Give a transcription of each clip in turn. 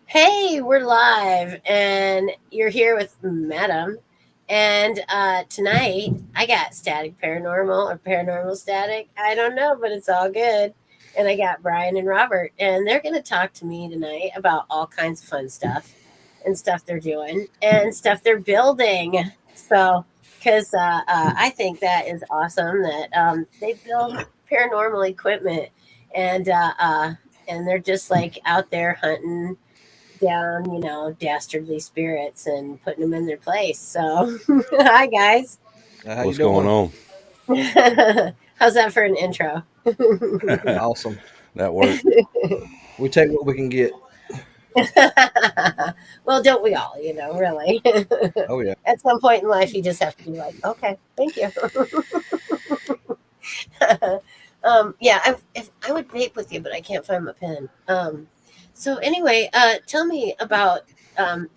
Hey, we're live, and you're here with Madam. And tonight, I got static paranormal or paranormal static. I don't know, but it's all good. And I got Brian and Robert, and they're going to talk to me tonight about all kinds of fun stuff and stuff they're doing and stuff they're building. So, because I think that is awesome that they build paranormal equipment and uh, uh, and they're just like out there hunting down, dastardly spirits and putting them in their place. So, hi guys. How you What's going doing? on? How's that for an intro? Awesome. That worked. We take what we can get. Well, don't we all, really? Oh yeah. At some point in life, you just have to be like, okay, thank you. Yeah, if I would vape with you, but I can't find my pen. So anyway, tell me about um,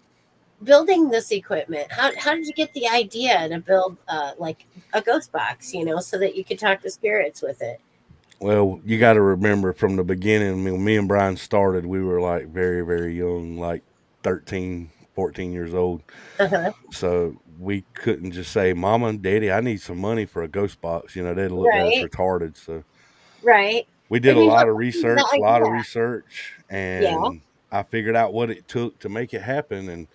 building this equipment. How did you get the idea to build like a ghost box, so that you could talk to spirits with it? Well, you got to remember from the beginning, when me and Brian started, we were like very, very young, like 13, 14 years old. Uh-huh. So we couldn't just say, Mama and Daddy, I need some money for a ghost box. They'd look at us Right, retarded. So right. we did And a you know lot of what? The research, idea. Yeah. and I figured out what it took to make it happen. And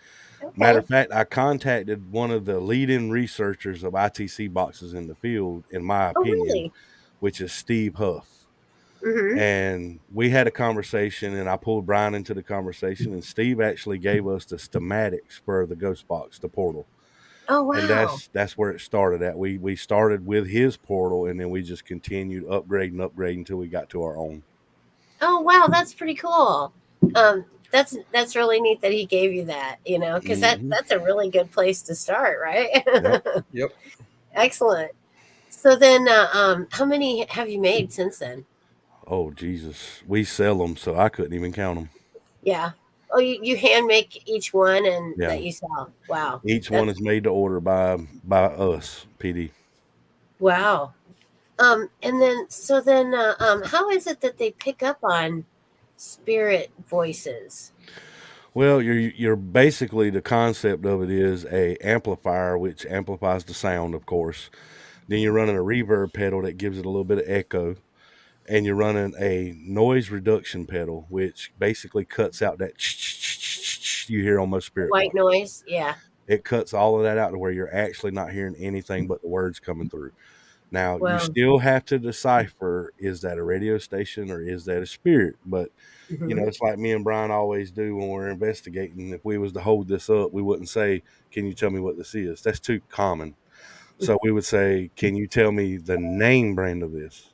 matter Okay. of fact, I contacted one of the leading researchers of ITC boxes in the field, in my Oh, opinion, really? which is Steve Huff. Mm-hmm. And we had a conversation, and I pulled Brian into the conversation, and Steve actually gave us the schematics for the ghost box, the portal. Oh, And wow. that's where it started at. We started with his portal, and then we just continued upgrading until we got to our own. Oh, wow. That's pretty cool. That's really neat that he gave you that. Because Hmm. that's a really good place to start, right? Yep. Yep. Excellent. So then, how many have you made since then? Oh Jesus, we sell them, so I couldn't even count them. Yeah. Oh, you hand make each one and Yeah, that you sell. Wow. each one That's is made to order by us, PD. wow. And then so then how is it that they pick up on spirit voices? Well, you're basically, the concept of it is a amplifier which amplifies the sound, of course. Then you're running a reverb pedal that gives it a little bit of echo, and you're running a noise reduction pedal which basically cuts out that you hear on most spirit White box. noise? Yeah. It cuts all of that out to where you're actually not hearing anything but the words coming through. Now, you Well, still have to decipher, is that a radio station or is that a spirit? But mhm. it's like me and Brian always do when we're investigating. If we was to hold this up, we wouldn't say, "Can you tell me what this is?" That's too common. So we would say, "Can you tell me the name brand of this?"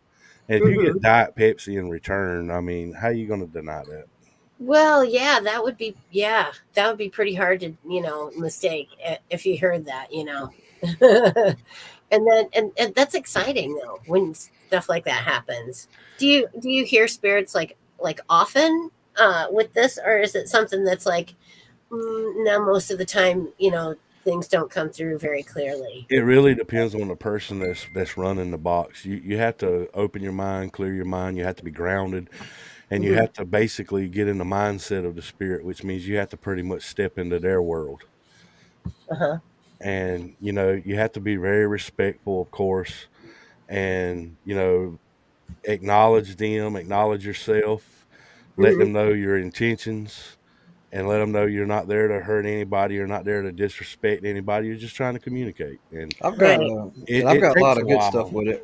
And if you get Mhm. Diet Pepsi in return, I mean, how are you going to deny that? Well, yeah, that would be pretty hard to, mistake if you heard that. And then and that's exciting though when stuff like that happens. Do you hear spirits like often with this, or is it something that's like now most of the time, things don't come through very clearly? It really depends on the person that's running the box. You have to open your mind, clear your mind. You have to be grounded, and you Hmm. have to basically get in the mindset of the spirit, which means you have to pretty much step into their world. Uh-huh. And you have to be very respectful, of course, and acknowledge them, acknowledge yourself, let Hmm. them know your intentions, and let them know you're not there to hurt anybody, you're not there to disrespect anybody, you're just trying to communicate. And I've got Right. and it, I've it got a lot takes a of good while. stuff with it.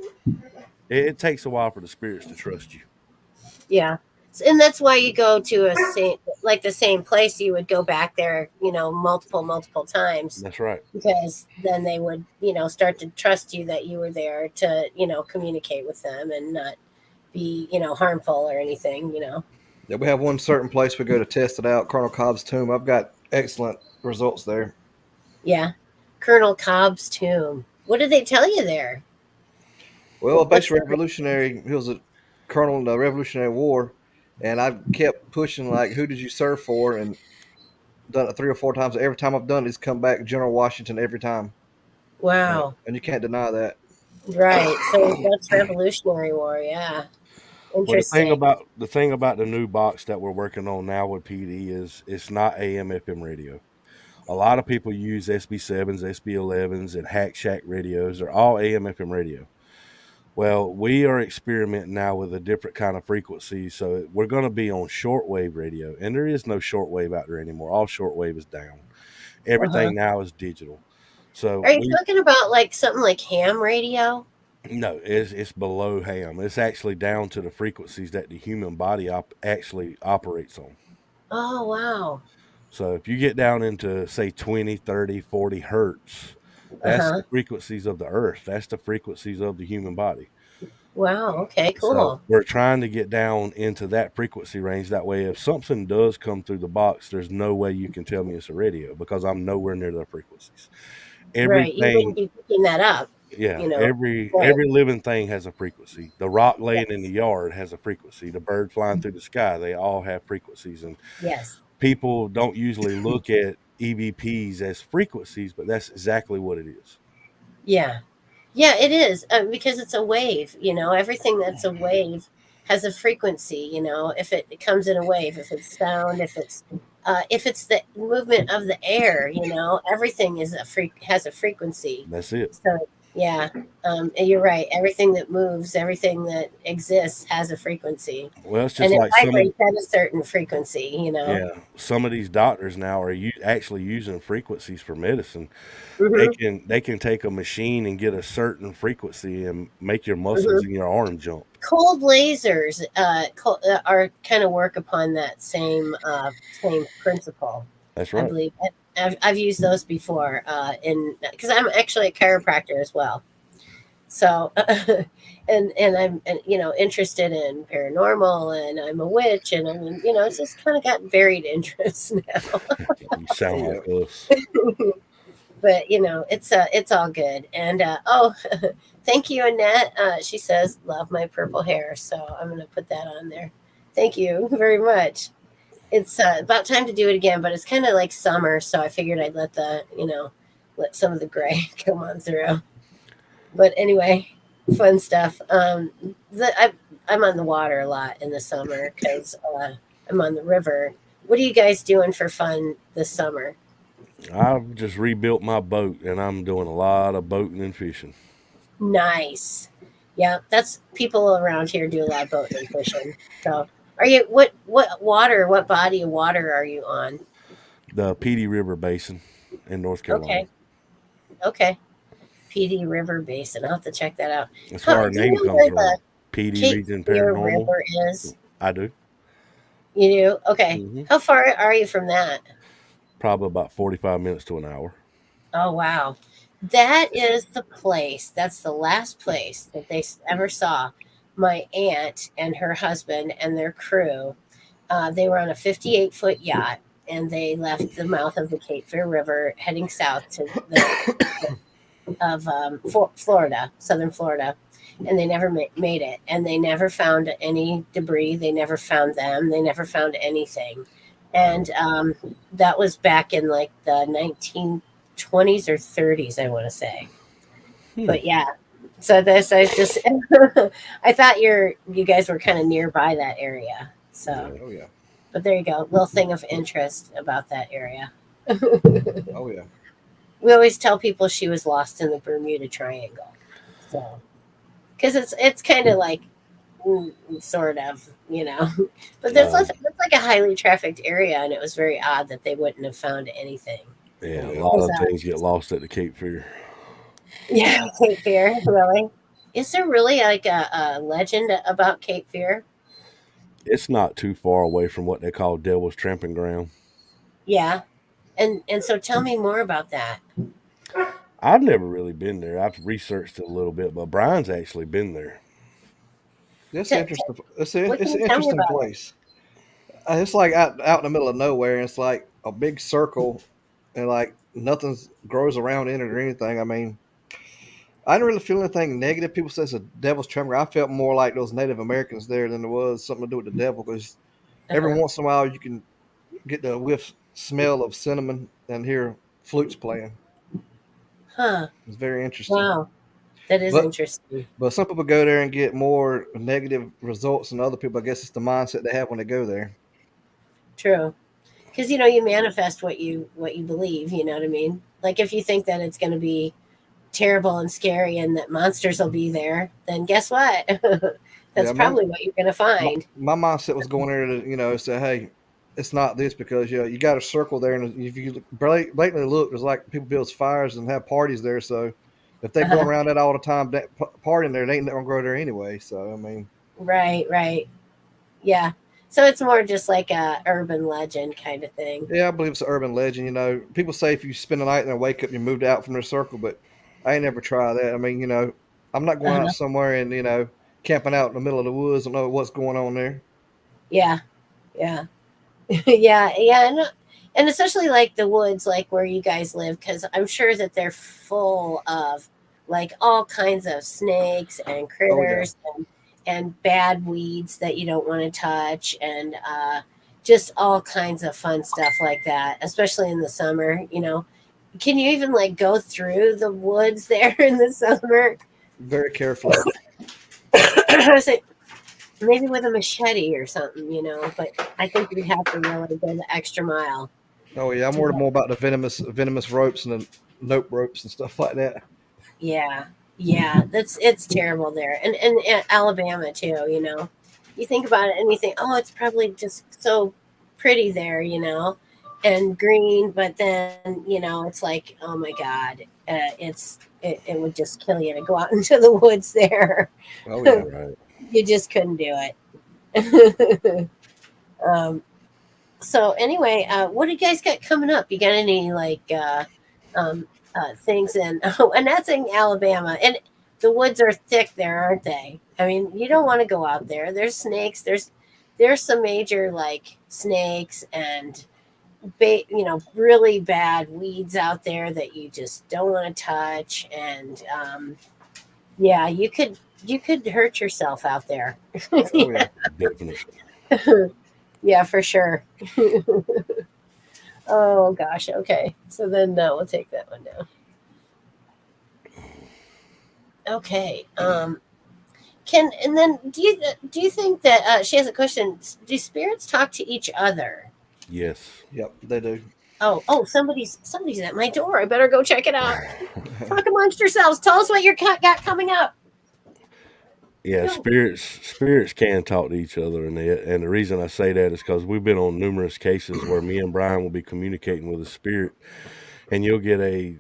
It takes a while for the spirits to trust you. Yeah. And that's why you go to the same place. You would go back there, multiple times, That's right. because then they would, start to trust you that you were there to, communicate with them and not be, harmful or anything. Yeah, we have one certain place we go to test it out, Colonel Cobb's tomb. I've got excellent results there. Yeah. Colonel Cobb's tomb. What did they tell you there? Well, What's basically the revolutionary. He was a colonel in the Revolutionary War, and I kept pushing like, "Who did you serve for?" And done it 3 or 4 times. Every time I've done it, he's come back General Washington every time, wow. and you can't deny that. Right. So that's Revolutionary War. Yeah. Well, Interesting. the thing about the new box that we're working on now with PD is it's not AM FM radio. A lot of people use SB7s, SB11s, and Hack Shack radios. They're all AM FM radio. Well, we are experimenting now with a different kind of frequency. So we're going to be on shortwave radio, and there is no shortwave out there anymore. All shortwave is down. Uh-huh. Everything now is digital. So Are you we talking about like something like ham radio? no, it's below ham. It's actually down to the frequencies that the human body actually operates on. Oh, wow. So if you get down into say 20, 30, 40 hertz, that's Uh-huh. the frequencies of the earth. That's the frequencies of the human body. Wow. Okay, So cool. we're trying to get down into that frequency range. That way, if something does come through the box, there's no way you can tell me it's a radio because I'm nowhere near the frequencies. Right. You wouldn't Everything, be picking that up, yeah, you know. Right. every living thing has a frequency. The rock laying in the Yes. yard has a frequency. The bird flying through the sky, they all have frequencies. And Yes. people don't usually look at EVPs as frequencies, but that's exactly what it is. Yeah. Yeah, it is because it's a wave. Everything that's a wave has a frequency. If it comes in a wave, if it's sound, if it's the movement of the air. Everything has a frequency. That's it. So yeah, and you're right. Everything that moves, everything that exists has a frequency, Well, it's and just it like vibrates at a certain frequency. yeah, some of these doctors now are actually using frequencies for medicine. Hmm. They can take a machine and get a certain frequency and make your muscles Hmm. in your arm jump. Cold lasers are kind of work upon that same principle. That's I right. believe I've used those before in because I'm actually a chiropractor as well. So, and I'm interested in paranormal, and I'm a witch, and it's just kind of got varied interests now. You sound Yeah. like us. But it's all good. And oh, thank you, Annette. She says love my purple hair, so I'm gonna put that on there. Thank you very much. It's about time to do it again, but it's kind of like summer, so I figured I'd let some of the gray come on through. But anyway, fun stuff. I'm on the water a lot in the summer because I'm on the river. What are you guys doing for fun this summer? I've just rebuilt my boat and I'm doing a lot of boating and fishing. Nice. Yeah, that's people around here do a lot of boating and fishing. So, are you what body of water are you on? The Petey River Basin in North Carolina. Okay, okay. PD River Basin. I'll have to check that out. That's How where our do you name know comes where from. the Petey Cape Region Fear Paranormal. River is? I do. You do? Okay. Hmm. How far are you from that? Probably about 45 minutes to an hour. Oh, wow. That is the place. That's the last place that they ever saw my aunt and her husband and their crew. They were on a 58-foot yacht and they left the mouth of the Cape Fear River heading south to the of Florida, southern Florida, and they never made it. And they never found any debris. They never found them. They never found anything. And that was back in like the 1920s or 30s, I want to say. Hmm. But yeah, so this I just I thought you guys were kind of nearby that area. So, Yeah. Oh yeah. but there you go, little thing of interest about that area. Oh yeah. We always tell people she was lost in the Bermuda Triangle. So, because it's kind of like sort of, but Uh, that's like a highly trafficked area, and it was very odd that they wouldn't have found anything. yeah, Oh a yeah. lot Was of things get lost at the Cape Fear. yeah, Cape Fear, really? Is there really like a legend about Cape Fear? It's not too far away from what they call Devil's Tramping Ground. Yeah, and so tell me more about that. I've never really been there. I've researched it a little bit, but Brian's actually been there. It's T- interesting. what It's can an you tell me interesting about it? place. It's like out in the middle of nowhere. And it's like a big circle, and like nothing's grows around in it or anything. I mean, I didn't really feel anything negative. People say it's a devil's tremor. I felt more like those Native Americans there than it was something to do with the devil. Because every Uh-huh. once in a while you can get the whiff smell of cinnamon and hear flutes playing. Huh. It's very interesting. Wow. That is But interesting. but some people go there and get more negative results than other people. I guess it's the mindset they have when they go there. True. Because you manifest what you believe. You know what I mean? Like if you think that it's going to be terrible and scary and that monsters will be there, then guess what? That's Yeah, probably what you're going to my, find. my mindset was going there to say, hey, it's not this because you got a circle there, and if you blatantly look, there's like people build fires and have parties there. So if they're going around that all the time, partying there, they ain't gonna go there anyway. So I mean, Right, right. Yeah. So it's more just like a urban legend kind of thing. yeah, I believe it's an urban legend. People say if you spend the night and then wake up, you moved out from their circle, but I ain't never tried that. I mean, I'm not going out Uh-huh. somewhere and camping out in the middle of the woods. I don't know what's going on there. Yeah. Yeah. Yeah, yeah, and especially like the woods, like where you guys live, because I'm sure that they're full of like all kinds of snakes and Oh yeah, critters and bad weeds that you don't want to touch, and just all kinds of fun stuff like that, especially in the summer. Can you even like go through the woods there in the summer? very carefully. I was like, maybe with a machete or something, but I think you'd have to really go the extra mile Oh yeah, I'm to worried get. more about the venomous ropes and the nope ropes and stuff like that. Yeah, yeah, it's terrible there, and Alabama too. You think about it and you think, oh, it's probably just so pretty there, and green, but then it's like, oh my God, it would just kill you to go out into the woods there. Oh yeah. Right. You just couldn't do it. um, so anyway, what do you guys got coming up? You got any like things in? Oh, and that's in Alabama, and the woods are thick there, aren't they? I mean, you don't want to go out there. There's snakes. There's some major like snakes and really bad weeds out there that you just don't want to touch. And yeah, you could hurt yourself out there. Oh yeah. Definitely. Yeah, for sure. Oh gosh. Okay. So then we'll take that one down. Okay. Can and then do you think that she has a question? Do spirits talk to each other? Yes. Yep, they do. Oh, somebody's at my door. I better go check it out. Talk amongst yourselves. Tell us what you got coming up. Yeah, Go. spirits can talk to each other, and the reason I say that is because we've been on numerous cases where me and Brian will be communicating with a spirit, and you'll get a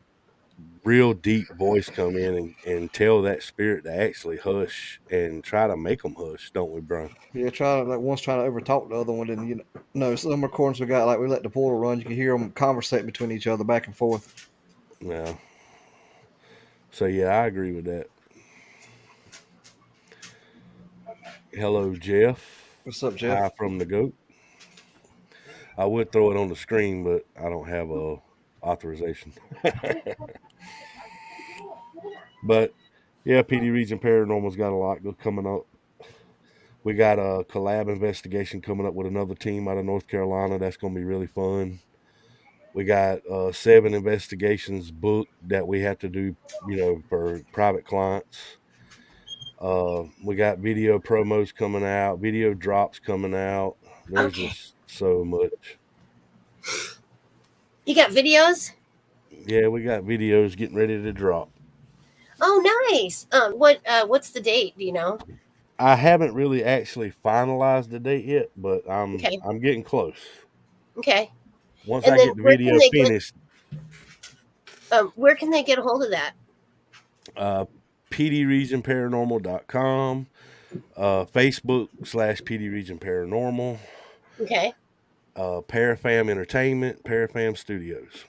real deep voice come in and tell that spirit to actually hush and try to make them hush, don't we, Brian? Yeah, one's trying to overtalk the other one, and no, some recordings we got like we let the portal run. You can hear them conversate between each other back and forth. Yeah. So yeah, I agree with that. Hello, Jeff. What's up, Hi Jeff? from the goat. I would throw it on the screen, but I don't have a authorization. But yeah, PD Region Paranormal's got a lot coming up. We got a collab investigation coming up with another team out of North Carolina. That's going to be really fun. We got 7 investigations booked that we have to do, for private clients. We got video promos coming out, video drops coming out. There's Okay. just so much. You got videos? Yeah, we got videos getting ready to drop. Oh, nice. What's the date? Do you know? I haven't really actually finalized the date yet, but Okay. I'm getting close. Okay. Once And I then get the video finished, where can they get a hold of that? uh, pdregionparanormal.com, Facebook / PD Region Paranormal, Okay. Parafam Entertainment, Parafam Studios.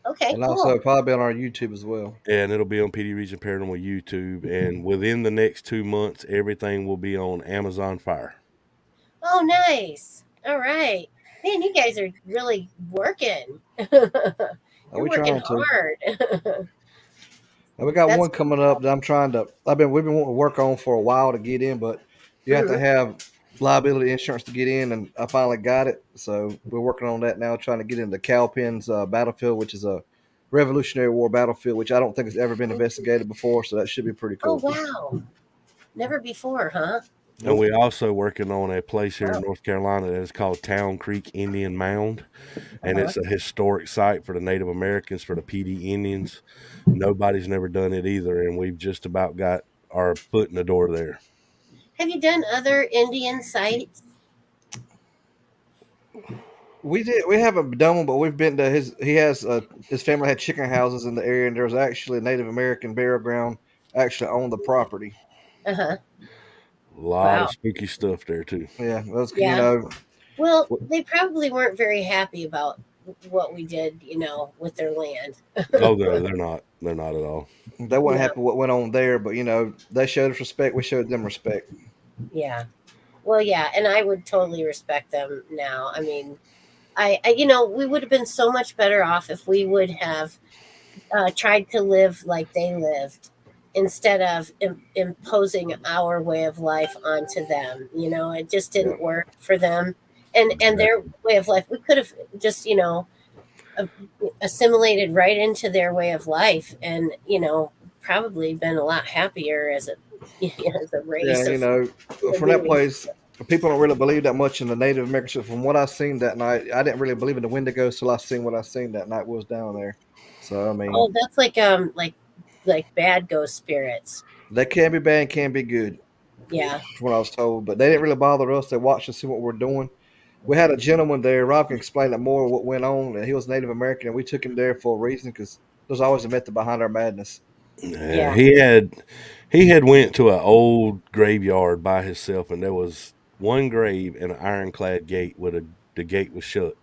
Okay. And also Cool. probably on our YouTube as well. And it'll be on PD Region Paranormal YouTube. And within the next 2 months, everything will be on Amazon Fire. Oh, nice. All right. Man, you guys are really working. You're We working trying to. hard. And we got That's one pretty coming up cool. that we've been wanting to work on for a while to get in, but you have to Mhm. have liability insurance to get in, and I finally got it. So we're working on that now, trying to get into Calpin's Battlefield, which is a Revolutionary War battlefield, which I don't think has ever been investigated before. So that should be pretty Oh cool. wow, never before, huh? And Nope. we also working on a place here in Wow. North Carolina that is called Town Creek Indian Mound, and Uh-huh. it's a historic site for the Native Americans, for the PD Indians. Nobody's never done it either, and we've just about got our foot in the door there. Have you done other Indian sites? We did. We haven't done one, but we've been to his. He has his family had chicken houses in the area, and there was actually a Native American burial ground actually on the property. Uh huh. A lot of Wow. spooky stuff there too. Yeah, that's Yeah. Well, w- they probably weren't very happy about what we did, with their land. Oh no, they're not. They're not at all. they weren't Yeah. happy what went on there, but they showed us respect. We showed them respect. Yeah. Well, yeah, and I would totally respect them now. I mean, we would have been so much better off if we would have tried to live like they lived instead of imposing our way of life onto them. It just Yeah, didn't work for them, and their Exactly. way of life. We could have just a- assimilated right into their way of life, and probably been a lot happier as a as a yeah. race of human From that beings. place, people don't really believe that much in the Native Americans. From what I seen that night, I didn't really believe in the Wendigos till I seen what I seen that night was down there. So I mean, Oh, that's like bad ghost spirits. they can be bad, can be good, Yeah. from what I was told. But they didn't really bother us. They watched and see what we're doing. We had a gentleman there. Rob can explain that more what went on. And he was Native American, and we took him there for a reason because there's always a method behind our madness. Yeah, Yeah. he had went to an old graveyard by himself, and there was one grave and an ironclad gate with the gate was shut.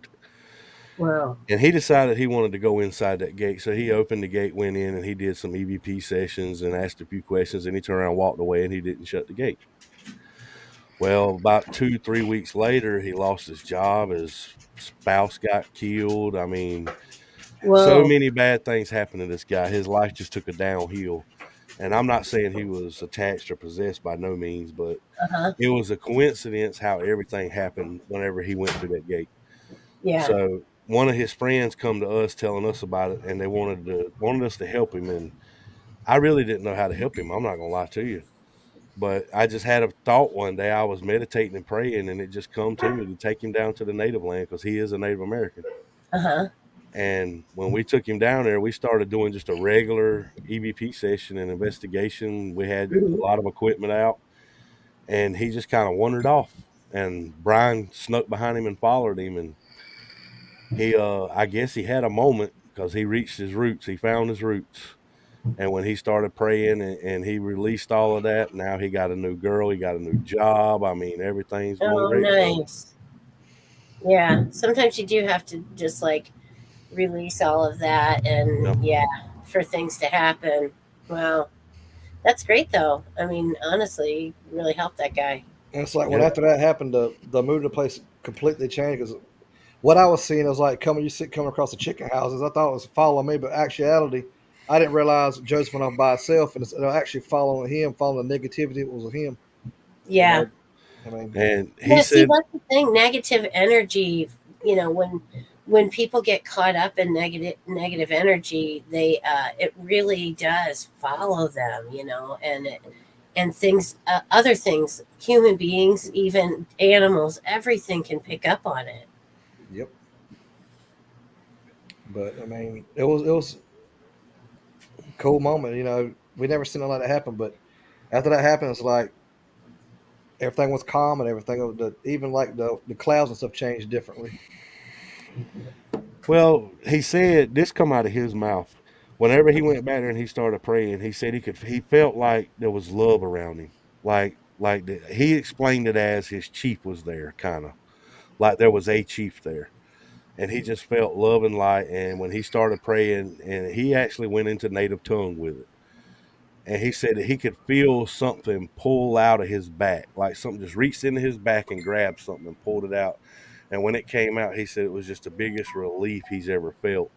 Wow. And he decided he wanted to go inside that gate, so he opened the gate, went in, and he did some EVP sessions and asked a few questions, and he turned around, and walked away, and he didn't shut the gate. Well, about 2, 3 weeks later, he lost his job. His spouse got killed. I mean, so Whoa. many bad things happened to this guy. His life just took a downhill. And I'm not saying he was attached or possessed by no means, but Uh huh. it was a coincidence how everything happened whenever he went through that gate. Yeah. So one of his friends come to us telling us about it, and they wanted us to help him. And I really didn't know how to help him. I'm not gonna lie to you. But I just had a thought one day. I was meditating and praying, and it just come to me to take him down to the native land because he is a Native American. Uh huh. And when we took him down there, we started doing just a regular EVP session and investigation. We had Hmm. a lot of equipment out, and he just kind of wandered off. And Brian snuck behind him and followed him. And I guess he had a moment because he reached his roots. He found his roots. And when he started praying and he released all of that, now he got a new girl, he got a new job. I mean, everything's going Oh, great for him. nice. Yeah. Sometimes you do have to just like release all of that, and Yeah. yeah, for things to happen. Wow. That's great, though. I mean, honestly, you really helped that guy. And it's like when Yep. after that happened, the mood of the place completely changed because what I was seeing was like coming across the chicken houses. I thought it was following me, but actuality, I didn't realize Joseph went off by itself, and it's actually following him, following the negativity. It was him. You Yeah. know, I mean, And he Yeah, see, said, that's the thing. Negative energy, when people get caught up in negative energy, it really does follow them, and things, other things, human beings, even animals, everything can pick up on it. yep. But I mean, it was a cool moment. We never seen a lot that happen, but after that happened, it's like everything was calm and everything. Even like the clouds and stuff changed differently. well, he said this come out of his mouth. Whenever he went back there and he started praying, he said he felt like there was love around him. He explained it as his chief was there, kind of like there was a chief there. And he just felt love and light. And when he started praying, and he actually went into native tongue with it, and he said that he could feel something pull out of his back, like something just reached into his back and grabbed something and pulled it out. And when it came out, he said it was just the biggest relief he's ever felt.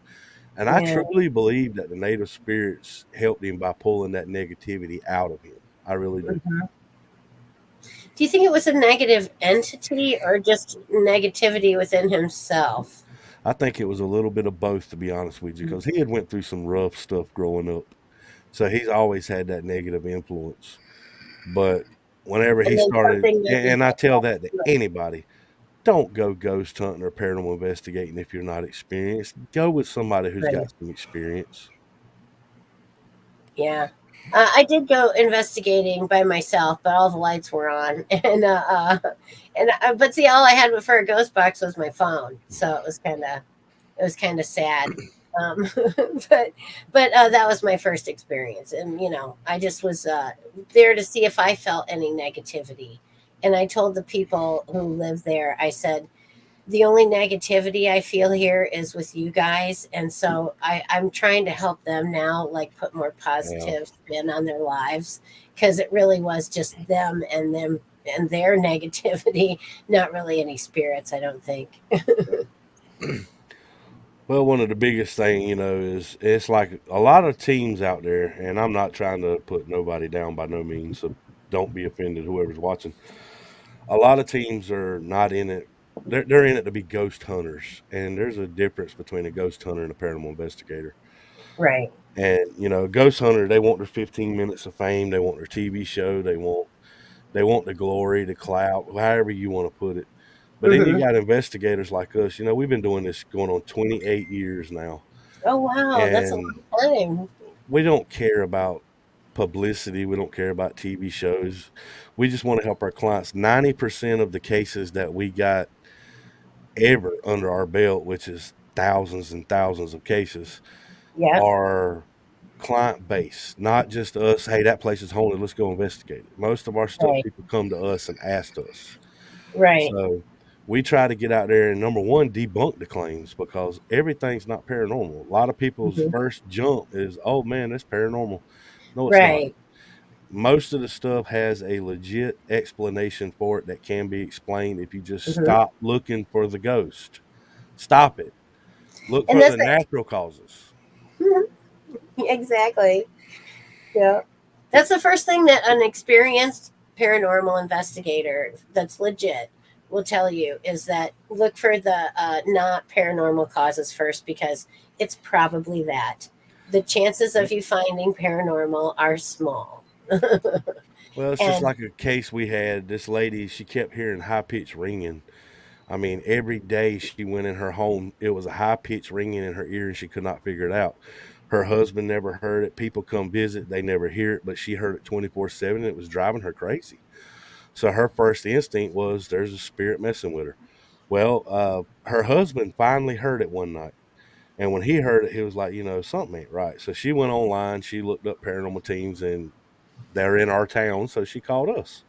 And I Yeah. truly believe that the native spirits helped him by pulling that negativity out of him. I really do. Mhm. Do you think it was a negative entity or just negativity within himself? I think it was a little bit of both, to be honest with you, because he had went through some rough stuff growing up, so he's always had that negative influence. But whenever he And then started, something maybe and I tell happened that to to it. anybody, don't go ghost hunting or paranormal investigating if you're not experienced. Go with somebody who's got Right. some experience. Yeah. I did go investigating by myself, but all the lights were on, and but see, all I had for a ghost box was my phone, so it was kind of sad. Um, but that was my first experience, and I just was there to see if I felt any negativity, and I told the people who live there, I said, the only negativity I feel here is with you guys. And so I'm trying to help them now, like put more Yeah. positive spin on their lives, because it really was just them and their negativity, not really any spirits, I don't think. Well, one of the biggest thing, is it's like a lot of teams out there, and I'm not trying to put nobody down by no means, so don't be offended, whoever's watching. A lot of teams are not in it. They're in it to be ghost hunters, and there's a difference between a ghost hunter and a paranormal investigator. Right. And a ghost hunter, they want their 15 minutes of fame, they want their TV show, they want the glory, the clout, however you want to put it. But then you Hmm. got investigators like us. We've been doing this going on 28 years now, Oh, wow, that's a and long time. we don't care about publicity. We don't care about TV shows. We just want to help our clients. 90% of the cases that we got ever under our belt, which is thousands and thousands of cases, Yeah. are client base, not just us. Hey, that place is haunted. Let's go investigate it. Most of our stuff, Right. people come to us and ask us. Right. So we try to get out there and number one, debunk the claims because everything's not paranormal. A lot of people's Hmm. first jump is, oh man, that's paranormal. No, it's not. Right. Most of the stuff has a legit explanation for it that can be explained if you just Hmm. stop looking for the ghost. Stop it. Look And for that's the natural causes. exactly. Yeah. That's the first thing that an experienced paranormal investigator that's legit will tell you, is that look for the not paranormal causes first, because it's probably that. The chances of Yep. you finding paranormal are small. Well, it's just And like a case we had. This lady, she kept hearing high pitched ringing. I mean, every day she went in her home, it was a high pitched ringing in her ear and she could not figure it out. Her husband never heard it. People come visit, they never hear it, but she heard it 24/7. It was driving her crazy. So her first instinct was there's a spirit messing with her. Well, her husband finally heard it one night. And when he heard it, he was like, something ain't right. So she went online, she looked up paranormal teams, and they're in our town. So she called us.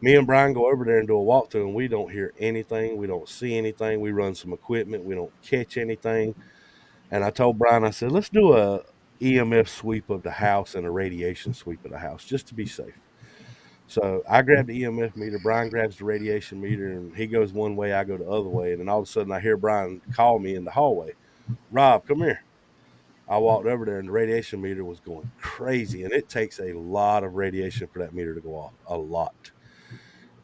Me and Brian go over there and do a walkthrough, and we don't hear anything. We don't see anything. We run some equipment. We don't catch anything. And I told Brian, I said, let's do a EMF sweep of the house and a radiation sweep of the house just to be safe. So I grabbed the EMF meter. Brian grabs the radiation meter, and he goes one way. I go the other way. And then all of a sudden, I hear Brian call me in the hallway. Rob, come here. I walked over there, and the radiation meter was going crazy. And it takes a lot of radiation for that meter to go off, a lot.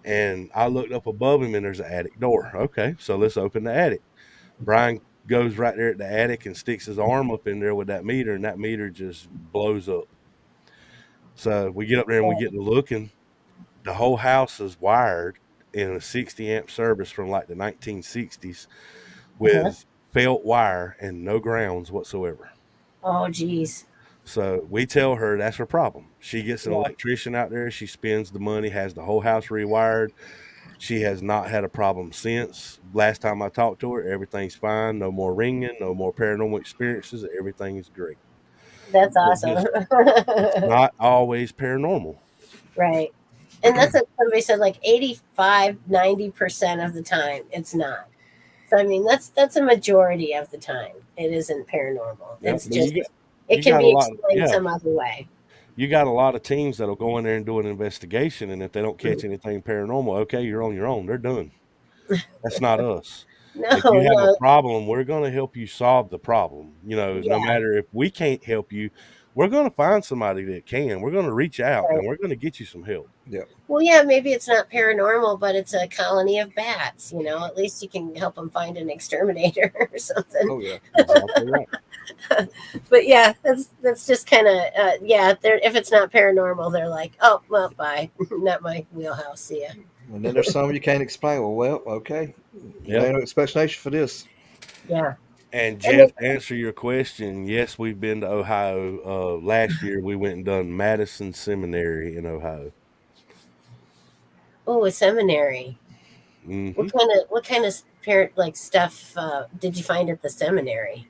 And I looked up above him and there's an attic door. Okay, so let's open the attic. Brian goes right there at the attic and sticks his arm up in there with that meter, and that meter just blows up. So we get up there and we get to looking. The whole house is wired in a 60 amp service from like the 1960s uh-huh. with felt wire and no grounds whatsoever. Oh, geez. So we tell her that's her problem. She gets an Yeah. electrician out there. She spends the money, has the whole house rewired. She has not had a problem since. Last time I talked to her, everything's fine. No more ringing, no more paranormal experiences. Everything is great. That's But awesome. just, it's not always paranormal. Right. And that's what somebody said, like 85, 90% of the time it's not. So I mean, that's a majority of the time it isn't paranormal. Yep. It's But you just, got it you can got a be lot. explained Yeah, some other way. you got a lot of teams that'll go in there and do an investigation, and if they don't Mhm. catch anything paranormal, okay, you're on your own. They're done. That's not us. If No, you have a no, problem, we're going to help you solve the problem. No yeah, matter if we can't help you, we're going to find somebody that can. We're going to reach out Right. and we're going to get you some help. Yeah. Well, yeah, maybe it's not paranormal, but it's a colony of bats. At least you can help them find an exterminator or something. Oh yeah. Exactly right. But yeah, that's just kind of yeah. They're if it's not paranormal, they're like, oh well, bye, not my wheelhouse. See ya. And then there's some you can't explain. Well, okay. There Yep. ain't no explanation for this. Yeah, And and then, Jeff, to answer your question, yes, we've been to Ohio. Last year, we went and done Madison Seminary in Ohio. oh, a seminary. Hmm. What kind of spirit like stuff did you find at the seminary?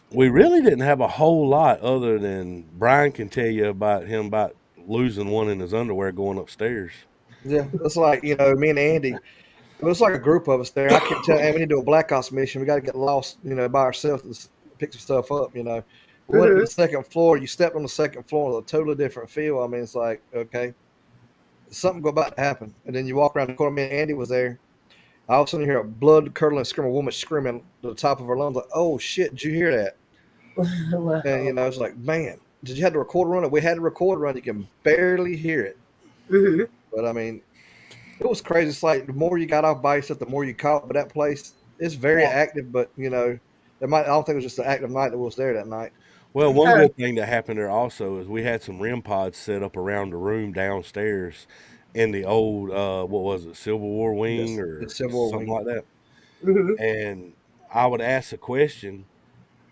We really didn't have a whole lot other than Brian can tell you about losing one in his underwear going upstairs. Yeah. It's like, me and Andy, it was like a group of us there. I kept telling, hey, we need to do a Black Ops mission. We got to get lost, by ourselves and pick some stuff up. We went to the Hmm. second floor. You stepped on the second floor, a totally different feel. I mean, it's like, okay, something about to happen. And then you walk around the corner. Me and Andy was there. All of a sudden, you hear a blood curdling scream, a woman screaming to the top of her lungs, like, oh shit, did you hear that? And, Wow. it's like, man, did you have the recorder run? We had the recorder run. You can barely hear it. Hmm. But I mean, it was crazy. It's like the more you got off by yourself, the more you caught. But that place is very Yeah. active. But I don't think it was just the active night that was there that night. Well, one Huh. good thing that happened there also is we had some REM pods set up around the room downstairs in the old what was it, Civil War wing Yes, the or Civil War something wing. like that. Hmm. And I would ask a question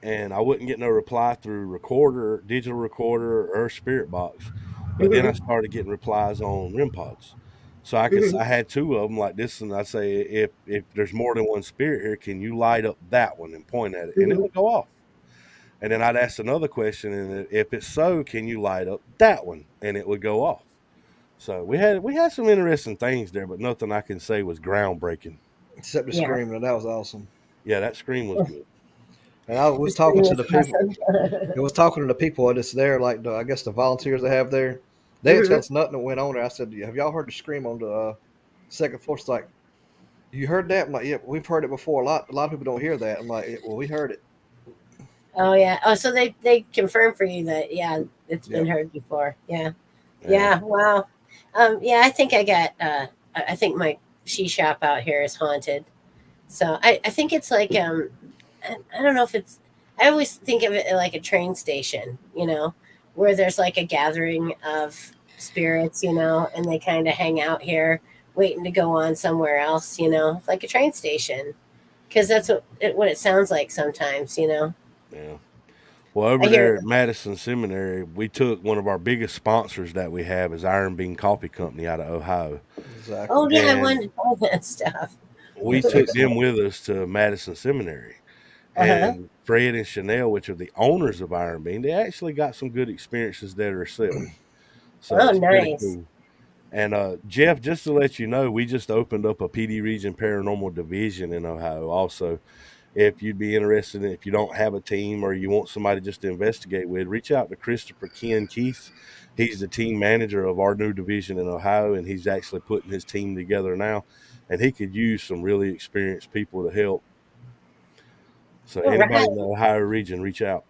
and I wouldn't get no reply through recorder, digital recorder, or spirit box. But then I Hmm. started getting replies on REM pods. So I Hmm. had two of them like this, and I say, if there's more than one spirit here, can you light up that one and point at it, and it Hmm. would go off. And then I'd ask another question, and if it's so, can you light up that one, and it would go off. So we had some interesting things there, but nothing I can say was groundbreaking. Except the Yeah. screaming, and that was awesome. Yeah, that scream was good. And I The was talking screen to was the people. awesome. It was talking to the people that's there, like I guess the volunteers they have there. They didn't tell Hmm. us nothing that went on there. I said, "Have y'all heard the scream on the second floor?" It's like, "You heard that?" I'm like, "Yeah, we've heard it before. A lot of people don't hear that." I'm like, "Yeah, well, we heard it." Oh yeah. Oh, so they confirmed for you that yeah, it's been Yep. heard before. Yeah. Yeah, Yeah. Wow. Yeah, I think I got. I think my she shop out here is haunted. So I think it's like I don't know if it's. I always think of it like a train station. Where there's like a gathering of spirits. And they kind of hang out here, waiting to go on somewhere else. Like a train station, because that's what it sounds like sometimes. yeah. Well, I over hear. there at Madison Seminary, we took one of our biggest sponsors that we have is Iron Bean Coffee Company out of Ohio, Oh Exactly. yeah, I wanted and to buy that stuff. we That's took them excellent. with us to Madison Seminary. Uh huh. And Fred and Chanel, which are the owners of Iron Bean, they actually got some good experiences there themselves. So Oh, it's pretty nice. cool. And Jeff, just to let you know, we just opened up a PD Region Paranormal Division in Ohio. Also, if you'd be interested, if you don't have a team or you want somebody just to investigate with, reach out to Christopher Ken Keith. He's the team manager of our new division in Ohio, and he's actually putting his team together now. And he could use some really experienced people to help. So All right. anybody in the Ohio region, reach out.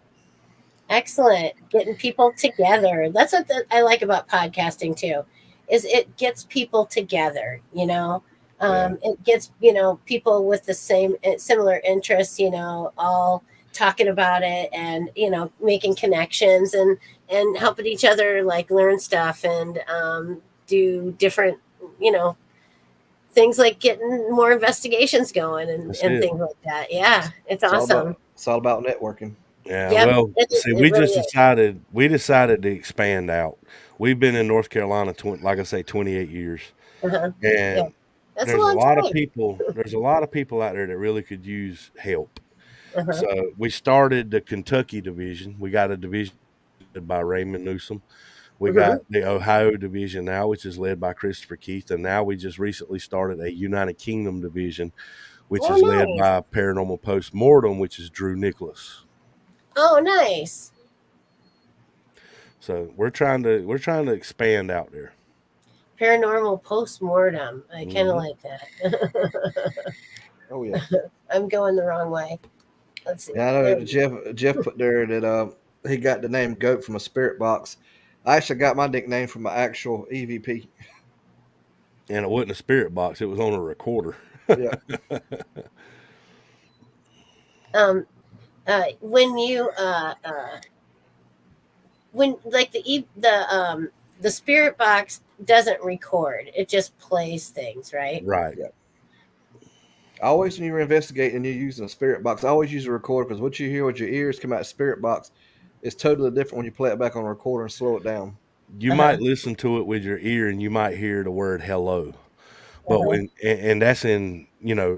Excellent. Getting people together. That's what I like about podcasting too, is it gets people together. Yeah, It gets, people with the same similar interests, all talking about it and, making connections and helping each other like learn stuff and do different, you know, things like getting more investigations going and, that's and it. things like that. Yeah, it's It's all about awesome. it's all about networking. Yeah, Yep, well, see, it we really just is. decided to expand out. We've been in North Carolina, like I say, 28 years, Uh-huh. Yeah, and that's a long time. there's a lot of people out there that really could use help. Uh-huh. So we started the Kentucky division. We got a division led by Raymond Newsom. We Hmm. got the Ohio division now, which is led by Christopher Keith, and now we just recently started a United Kingdom division, which Oh, is led nice. by Paranormal Postmortem, which is Drew Nicholas. Oh, nice. So we're trying to expand out there. Paranormal post-mortem. I kind of Hmm. like that. Oh yeah. I'm going the wrong way. Let's see. Yeah, I There know we Jeff put there that he got the name Goat from a spirit box. I actually got my nickname from my actual EVP. And it wasn't a spirit box; it was on a recorder. Yeah, Um, when you when like the spirit box doesn't record; it just plays things, right? Right. yeah. Always when you're investigating and you're using a spirit box, always use a recorder because what you hear with your ears come out of spirit box is totally different when you play it back on a recorder and slow it down. You Uh huh. might listen to it with your ear, and you might hear the word "hello," Uh but huh. and that's in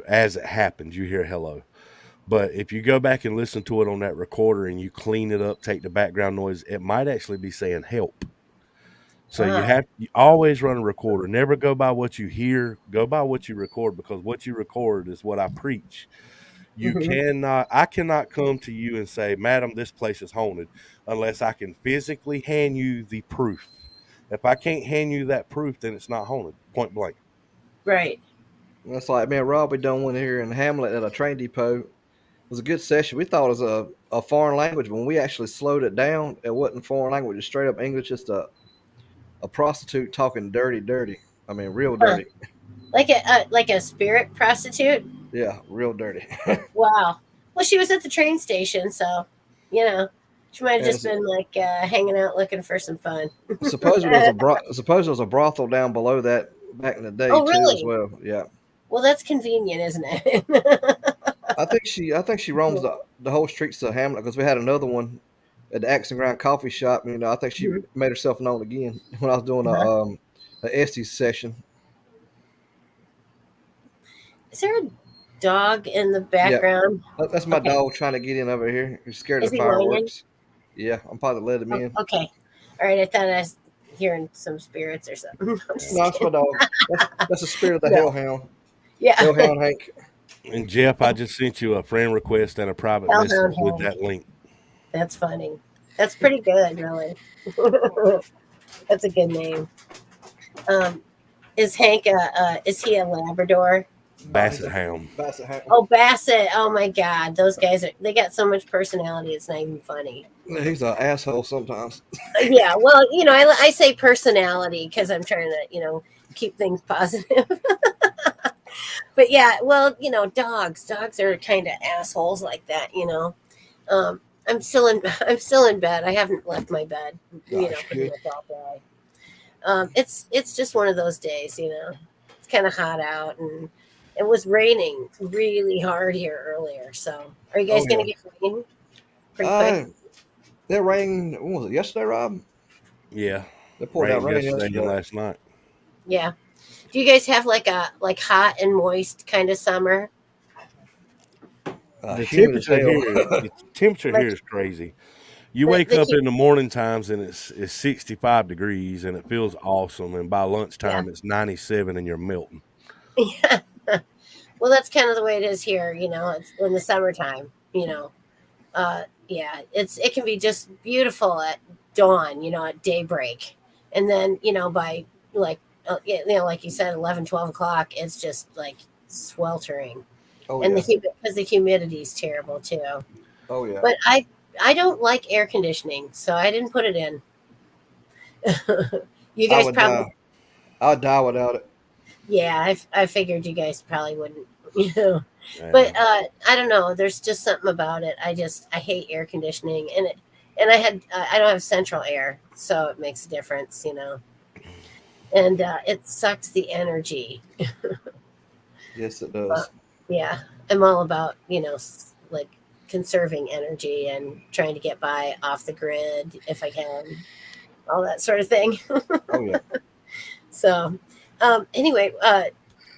as it happens, you hear "hello." But if you go back and listen to it on that recorder and you clean it up, take the background noise, it might actually be saying "help." So Ah. you always run a recorder. Never go by what you hear. Go by what you record because what you record is what I preach. Hmm. I cannot come to you and say, Madam, this place is haunted unless I can physically hand you the proof. If I can't hand you that proof, then it's not haunted, point blank. Right. And that's like, man, Rob, we done one here in Hamlet at a train depot. It was a good session. We thought it was a foreign language. When we actually slowed it down, it wasn't foreign language. It was straight up English, just a prostitute talking dirty, dirty. I mean, real Huh. dirty. Like a spirit prostitute. Yeah, real dirty. Wow. Well, she was at the train station, so you know she might have And just been like hanging out looking for some fun. supposedly it was a brothel down below that back in the day Oh, too as really? well. Yeah, Well, that's convenient, isn't it? I think she roams the whole streets of Hamlet because we had another one at the Axe and Grind coffee shop. I think she Mhm. made herself known again when I was doing Uh-huh. a Estes session. Is there a dog in the Yeah, background? that's my Okay. dog trying to get in over here. He's scared of Is the he whining? fireworks. Yeah, I'm probably let him Oh, in. okay. All right. I thought I was hearing some spirits or something. I'm No, just that's my kidding. dog. That's the spirit of the No. hellhound. Yeah. Hellhound Hank. And Jeff, I just sent you a friend request and a private message Hellhound with Hank. that link. That's funny. That's pretty good, really. That's a good name. Um, is Hank is he a Labrador? Oh, he's Basset a Hound. Basset Hound. Oh, Bassett. Oh my God, those guys they got so much personality. It's not even funny. He's an asshole sometimes. Yeah, well, I say personality because I'm trying to keep things positive. But yeah, well, dogs are kind of assholes like that. I'm still in I'm still in bed. I haven't left my bed. Gosh, Pretty good. much all day. It's just one of those days. It's kind of hot out, and it was raining really hard here earlier. So, are you guys Oh gonna yeah. get rain pretty quick? Uh, that rain. When was it? Yesterday, Rob? Yeah. They poured down Rained rain yesterday and yesterday. last night. Yeah. Do you guys have like hot and moist kind of summer? The Humid as temperature hell. here, the temperature Like here is crazy. You the wake the up heat? in the morning times and it's 65 degrees and it feels awesome. And by Yeah. lunchtime, it's 97 and you're melting. Yeah. Well, that's kind of the way it is here. It's in the summertime. Yeah, it can be just beautiful at dawn. At daybreak, and then by like like you said, 11, 12 o'clock, it's just like sweltering, Oh and yeah. because the humidity is terrible too. Oh yeah. But I don't like air conditioning, so I didn't put it in. You I guys would die. probably, I would die without it. yeah, I figured you guys probably wouldn't, you know. But Uh, I don't know. There's just something about it. I hate air conditioning, and I don't have central air, so it makes a difference. And it sucks the energy. Yes, it Uh, does. yeah, I'm all about like conserving energy and trying to get by off the grid if I can, all that sort of thing. Oh yeah. So, anyway,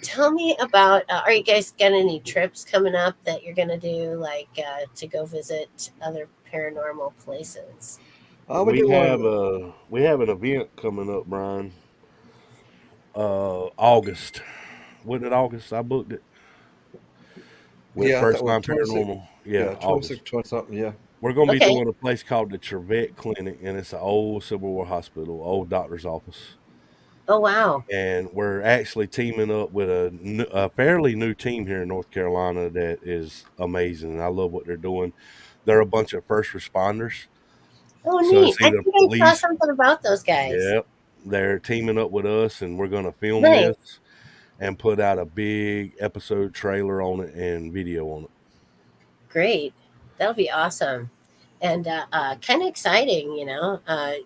tell me about. Are you guys got any trips coming up that you're gonna do, like to go visit other paranormal places? We do one. we have an event coming up, Brian. August. Wasn't it August? I booked it with Yeah, I think First it was Time 26. Paranormal. Yeah, Yeah, 26, August. 20 something. Yeah. We're going to be Okay. doing a place called the Trevette Clinic, and it's an old Civil War hospital, old doctor's office. Oh wow. And we're actually teaming up with a fairly new team here in North Carolina that is amazing. I love what they're doing. They're a bunch of first responders, Oh, So neat. it's I either think I saw police. something about those guys. Yep, they're teaming up with us, and we're going to film Nice. this and put out a big episode trailer on it and video on it. Great. That'll be awesome. And kind of exciting,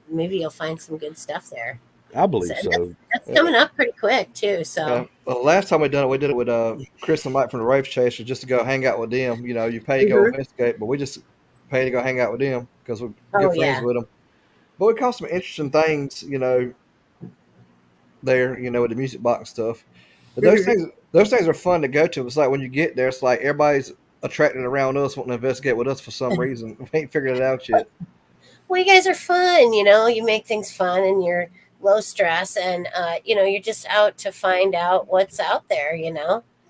maybe you'll find some good stuff there. I So, believe and that's, so. that's Yeah. coming up pretty quick, too. Yeah. So, Well, last time we did it with Chris and Mike from the Rave Chasers just to go hang out with them. You know, you pay to go hmm investigate, but we just pay to go hang out with them because we're oh, good friends yeah. with them. But we caught some interesting things, there, with the music box stuff. But those hmm things are fun to go to. It's like when you get there, it's like everybody's attracted around us, wanting to investigate with us for some reason. We ain't figured it out yet. Well, you guys are fun, you make things fun and you're low stress and, you're just out to find out what's out there.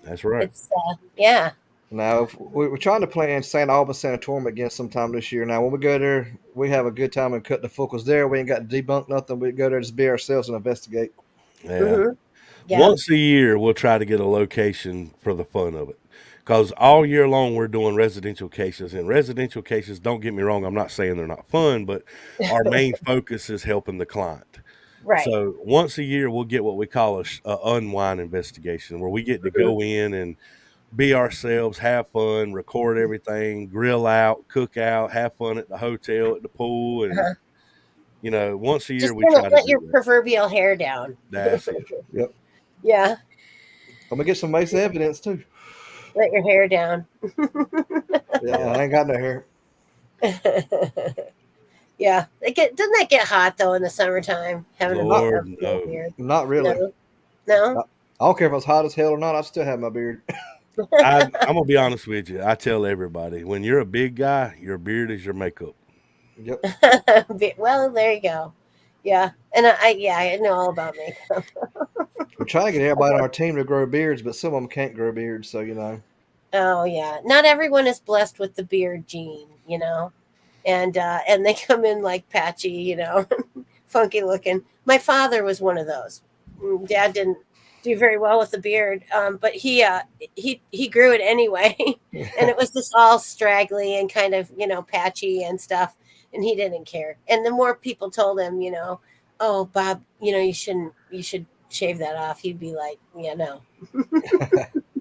That's right. It's, yeah. Now, if we're trying to plan St. Albans Sanatorium again sometime this year. Now, when we go there, we have a good time and cut the focus there. We ain't got to debunk nothing. We go there to just be ourselves and investigate. Yeah. hmm Yeah. Once a year, we'll try to get a location for the fun of it. Because all year long, we're doing residential cases. And residential cases, don't get me wrong, I'm not saying they're not fun, but our main focus is helping the client. Right. So once a year, we'll get what we call a unwind investigation, where we get to hmm go in and be ourselves, have fun, record everything, grill out, cook out, have fun at the hotel, at the pool, and Uh-huh. once a year Just we kind of try to let do your that. proverbial hair down. That's it. Yep. Yeah. I'm gonna get some nice evidence too. Let your hair down. Yeah, Yeah. I ain't got no hair. Yeah. Doesn't that get hot though in the summertime? Having Not Lord a no. beard. not really. No. No. I don't care if it's hot as hell or not. I still have my beard. I'm gonna be honest with you. I tell everybody when you're a big guy, your beard is your makeup. Yep. Well, there you go. Yeah. And yeah, I know all about makeup. We're trying to get everybody on our team to grow beards, but some of them can't grow beards. So Oh yeah. Not everyone is blessed with the beard gene. And they come in like patchy, funky looking. My father was one of those. Dad didn't do very well with the beard, but he grew it anyway, and it was just all straggly and kind of patchy and stuff, and he didn't care. And the more people told him, oh Bob, you should shave that off, he'd be like, yeah, no.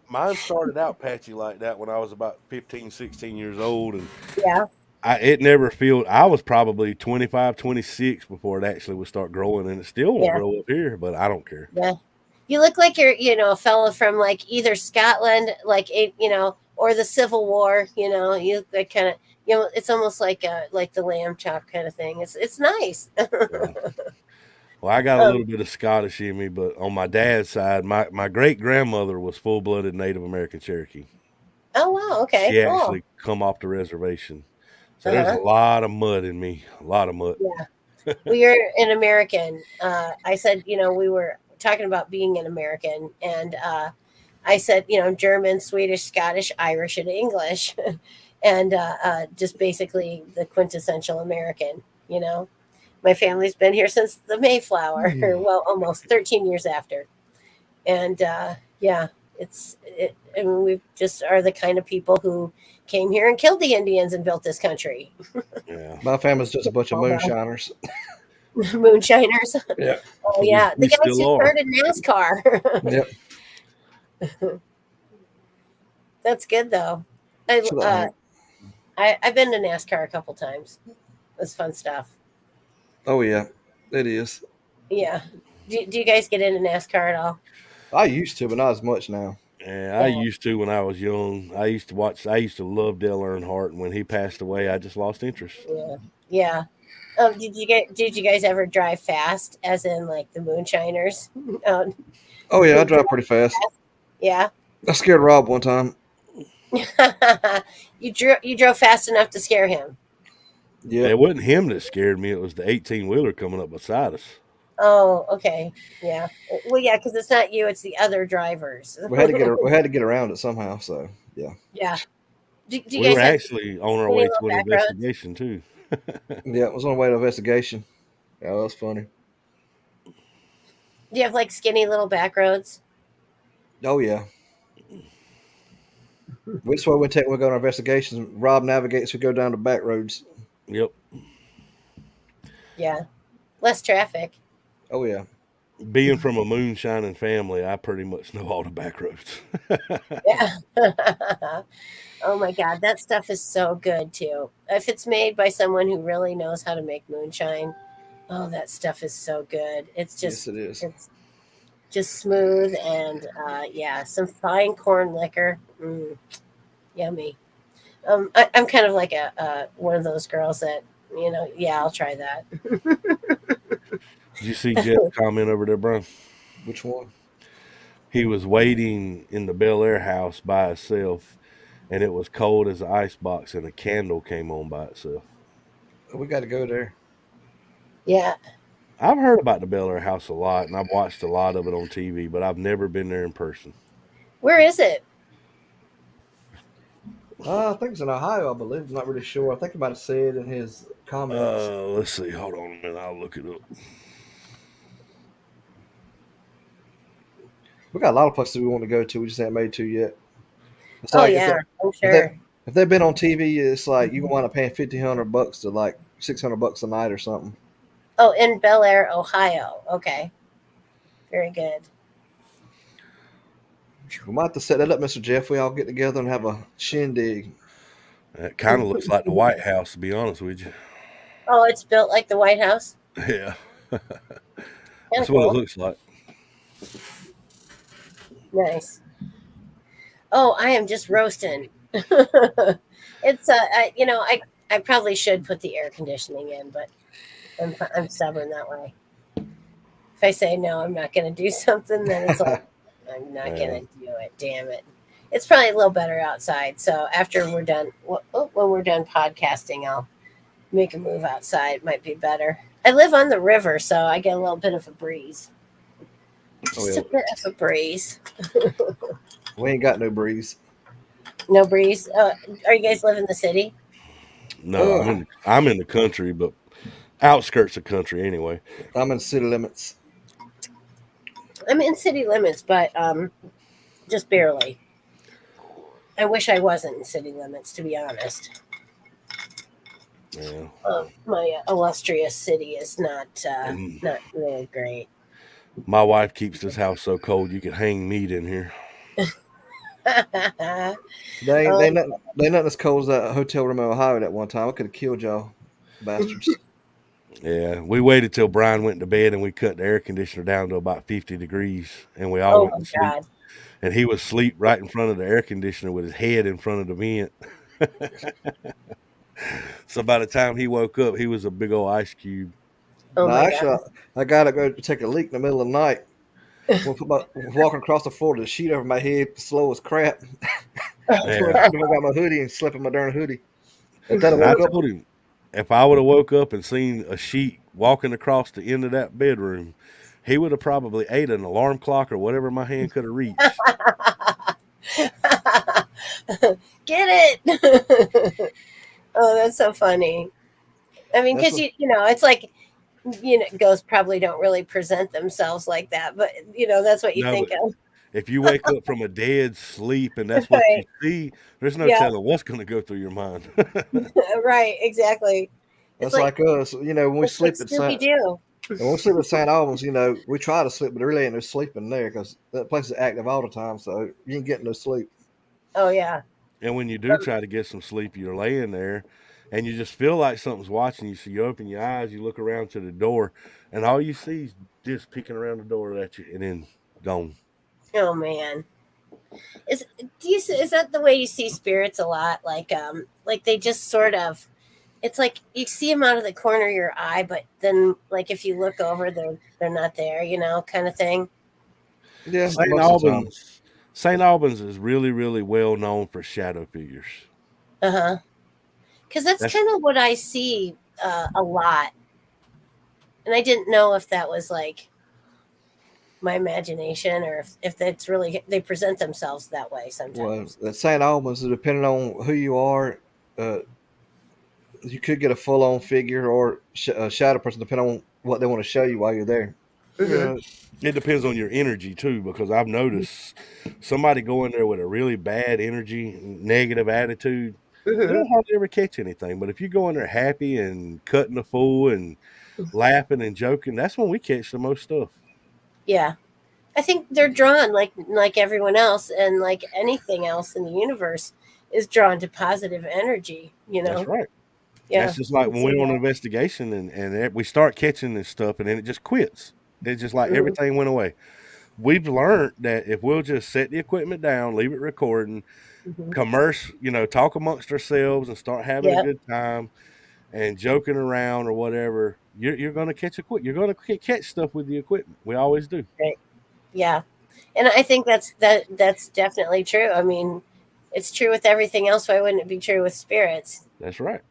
Mine started out patchy like that when I was about 15, 16 years old, and Yeah, it never feel. I was probably 25, 26 before it actually would start growing, and it still won't yeah, grow up here, but I don't care. yeah. You look like you're a fellow from like either Scotland, like or the Civil War. You look like kind of. It's almost like the lamb chop kind of thing. It's nice. Yeah. Well, I got a um, little bit of Scottish in me, but on my dad's side, my great grandmother was full blooded Native American Cherokee. oh wow, okay, She cool. actually come off the reservation. So Uh there's a huh. lot of mud in me, a lot of mud. Yeah. Well, you're an American. I said, we were talking about being an American, and I said, German, Swedish, Scottish, Irish, and English, and just basically the quintessential American. You know, my family's been here since the Mayflower, well, almost 13 years after, and yeah, and we just are the kind of people who came here and killed the Indians and built this country. Yeah. my family's just a bunch of All the moonshiners. moonshiners. Yeah. Oh We yeah, the we guys still who are. started NASCAR. Yep. That's good though. I So uh, I've been to NASCAR a couple times. It's fun stuff. oh yeah, it is. Yeah. Do you guys get into NASCAR at all? I used to, but not as much now. Yeah, I Yeah. used to when I was young. I used to watch. I used to love Dale Earnhardt, and when he passed away, I just lost interest. Yeah. Yeah. Did you guys ever drive fast, as in like the moonshiners? Um, Oh yeah, I drive drive pretty fast. fast? Yeah. I scared Rob one time. You drove fast enough to scare him. Yep. It wasn't him that scared me; it was the 18-wheeler coming up beside us. Oh, okay. Yeah. Well, yeah, because it's not you; it's the other drivers. We had to get around it somehow. So yeah. Yeah. Do you We were guys have actually on our any way little to an back roads? investigation too. Yeah, it was on the way to investigation. Yeah, that was funny. Do you have like skinny little back roads? Oh yeah. Which way we take when we go on our investigations? Rob navigates. We go down the back roads. Yep. Yeah. Less traffic. Oh yeah. Being from a moonshining family, I pretty much know all the back roads. Yeah. Oh my God, that stuff is so good too. If it's made by someone who really knows how to make moonshine, oh, that stuff is so good. Yes, it is. It's just smooth and yeah, some fine corn liquor. Yummy. I'm kind of like a one of those girls that yeah, I'll try that. Did you see Jeff's comment over there, Brian? Which one? He was waiting in the Bel Air house by himself, and it was cold as an ice box, and a candle came on by itself. We got to go there. Yeah. I've heard about the Bel Air house a lot, and I've watched a lot of it on TV, but I've never been there in person. Where is it? I think it's in Ohio, I believe. I'm not really sure. I think I might have said in his comments. Let's see. Hold on a minute. I'll look it up. We got a lot of places we want to go to. We just ain't made to yet. It's Oh like yeah, I'm if they sure. if they've been on TV, it's like you want to pay $1,500 to like $600 a night or something. Oh, in Bel Air, Ohio. Okay. Very good. We might have to set that up, Mr. Jeff. We all get together and have a shindig. It kind of looks like the White House, to be honest with you. Oh, it's built like the White House. Yeah, Kind that's of what it cool. looks like. Nice. Oh, I am just roasting. It's I probably should put the air conditioning in, but I'm stubborn that way. If I say no, I'm not going to do something, then it's like I'm not Yeah. going to do it. Damn it. It's probably a little better outside. So after we're done, when we're done podcasting, I'll make a move outside. Might be better. I live on the river, so I get a little bit of a breeze. Oh Just yeah, a bit of a breeze. we ain't got no breeze. No breeze. Are you guys live in the city? No, Ugh, I'm in the country, but outskirts of country anyway. I'm in city limits. I'm in city limits, but just barely. I wish I wasn't in city limits, to be honest. Yeah, My illustrious city is and not really great. my wife keeps this house so cold you could hang meat in here. They um, ain't nothing, they ain't nothing as cold as that hotel room in Ohio that one time. I could have killed y'all, bastards. Yeah, we waited till Brian went to bed and we cut the air conditioner down to about 50 degrees, and we all oh went my to sleep. god. And he was asleep right in front of the air conditioner with his head in front of the vent. So by the time he woke up, he was a big old ice cube. Oh No, my god. actually, I gotta go take a leak in the middle of the night. Walking across the floor, the sheet over my head, slow as crap. I Yeah, got my hoodie and slept in my darn hoodie. If that I and I woke up, told him if I would have woke up and seen a sheet walking across the end of that bedroom, he would have probably ate an alarm clock or whatever my hand could have reached. Get it. Oh, that's so funny. I mean, that's because what. it's like ghosts probably don't really present themselves like that, but that's what you No, think but of. if you wake up from a dead sleep and that's what you Right. see, there's no Yeah. telling what's going to go through your mind. Right. Exactly. It's That's like like us. When we it's like sleep at Scooby St. Doo. when we sleep at St. Albans, we try to sleep, but there really ain't no sleep in there because that place is active all the time. So you ain't getting no sleep. Oh yeah. And when you do try to get some sleep, you're laying there and you just feel like something's watching you. So you open your eyes, you look around to the door, and all you see is just peeking around the door at you and then gone. Oh man. Is that the way you see spirits a lot? Like they just sort of. It's like you see them out of the corner of your eye, but then like if you look over, they're not there. Kind of thing. Yeah, St. most of the time. Albans, St. Albans is really, really well known for shadow figures. Uh huh. Because that's That's kind of what I see a lot, and I didn't know if that was like my imagination or if that's really they present themselves that way Well, sometimes. at St. Albans, depending on who you are, uh, you could get a full on figure or a shadow person, depending on what they want to show you while you're there. Hmm. it depends on your energy too, because I've noticed somebody go in there with a really bad energy, negative attitude, they Hmm. don't hardly ever catch anything. But if you go in there happy and cutting the fool and laughing and joking, that's when we catch the most stuff. Yeah. I think they're drawn like everyone else and like anything else in the universe is drawn to positive energy, you That's know? right. Yeah, That's just I like can when see we're on an that. investigation and we start catching this stuff and then it just quits. It's just like Hmm. everything went away. We've learned that if we'll just set the equipment down, leave it recording, Hmm. commerce, talk amongst ourselves and start having a Yep. good time and joking around or whatever, you're going to catch you're going to catch stuff with the equipment. We always do. Right. Yeah. And I think that's definitely true. I mean, it's true with everything else. Why wouldn't it be true with spirits? That's right.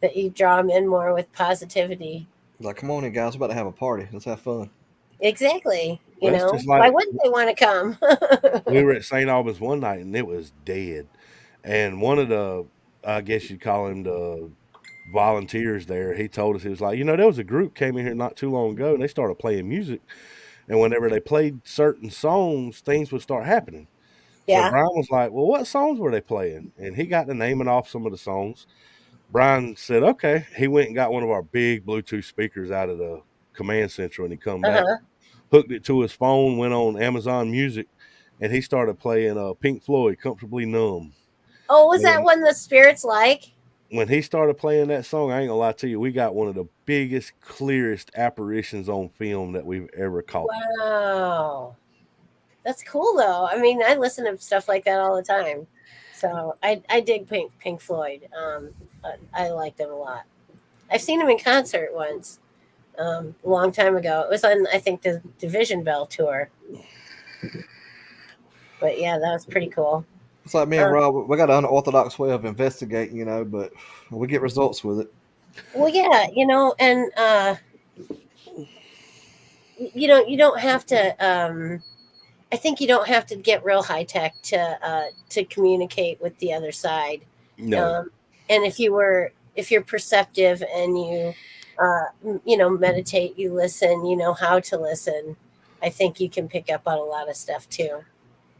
That you draw them in more with positivity. Like, come on in, guys. We're about to have a party. Let's have fun. Exactly. Well, it's just Why like wouldn't they want to come? we were at St. Albans one night and it was dead. And one of the, I guess you'd call him the volunteers there, he told us, he was like, there was a group came in here not too long ago and they started playing music. And whenever they played certain songs, things would start happening. So Yeah. Brian was like, well, what songs were they playing? And he got to naming off some of the songs. Brian said, okay. He went and got one of our big Bluetooth speakers out of the command center and he come Uh back, huh. hooked it to his phone, went on Amazon Music, and he started playing Pink Floyd, Comfortably Numb. Oh, was And that one the spirits like? when he started playing that song, I ain't gonna lie to you, we got one of the biggest, clearest apparitions on film that we've ever caught. Wow. That's cool though. I mean, I listen to stuff like that all the time. So I dig Pink Floyd. I like them a lot. I've seen them in concert once, a long time ago. It was on I think the Division Bell tour. But yeah, that was pretty cool. It's like me and Uh, Rob. We got an unorthodox way of investigating, but we get results with it. well, yeah, and you don't have to. I think you don't have to get real high tech to communicate with the other side. No. Um, and if you're perceptive and you meditate, you listen, you know how to listen. I think you can pick up on a lot of stuff too.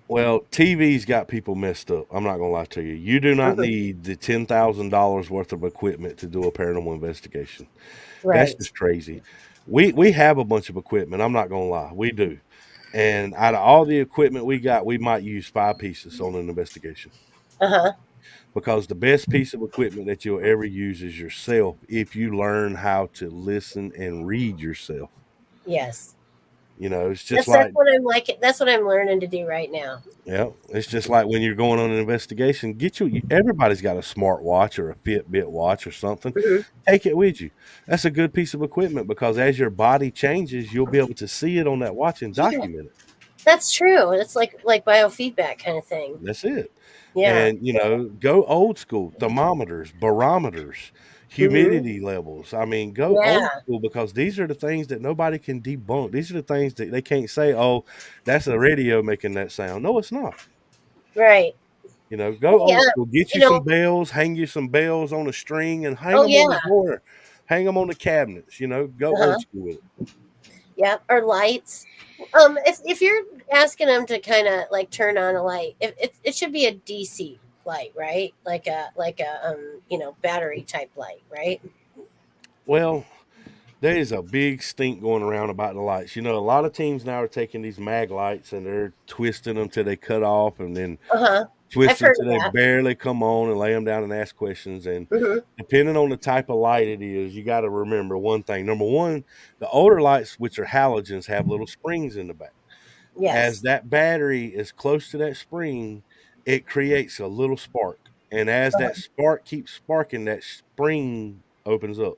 Well, TV's got people messed up. I'm not gonna lie to you. You do not Mhm. need the $10,000 worth of equipment to do a paranormal investigation. That's Right. just crazy. We have a bunch of equipment. I'm not gonna lie, we do. And out of all the equipment we got, we might use 5 pieces on an investigation. Uh huh. Because the best piece of equipment that you'll ever use is yourself if you learn how to listen and read yourself. Yes. It's just That's like what I'm like. That's what I'm learning to do right now. yeah, it's just like when you're going on an investigation, everybody's got a smartwatch or a Fitbit watch or something. Hmm. Take it with you. That's a good piece of equipment because as your body changes, you'll be able to see it on that watch and Yeah, document it. that's true. It's like biofeedback kind of thing. That's it. Yeah. And go old school, thermometers, barometers, Hmm. humidity levels. I mean, go old Yeah. school because these are the things that nobody can debunk. These are the things that they can't say, oh, that's a radio making that sound. No, it's not. Right. Go Oh, yeah. old school. Get You you some know. bells, hang you some bells on a string, and hang Oh them on the yeah. door, hang them on the cabinets. Go Uh old huh. school with it. Yeah. Or lights. If you're asking them to kind of like turn on a light, if it should be a DC light, right? Like a battery type light, right? Well, there is a big stink going around about the lights. A lot of teams now are taking these mag lights and they're twisting them till they cut off, and then Uh huh. I've twisting heard till of they that. barely come on and lay them down and ask questions. And Hmm. depending on the type of light it is, you got to remember one thing. Number one, the older lights, which are halogens, have little springs in the back. As Yes. that battery is close to that spring, it creates a little spark. And as that spark keeps sparking, that spring opens up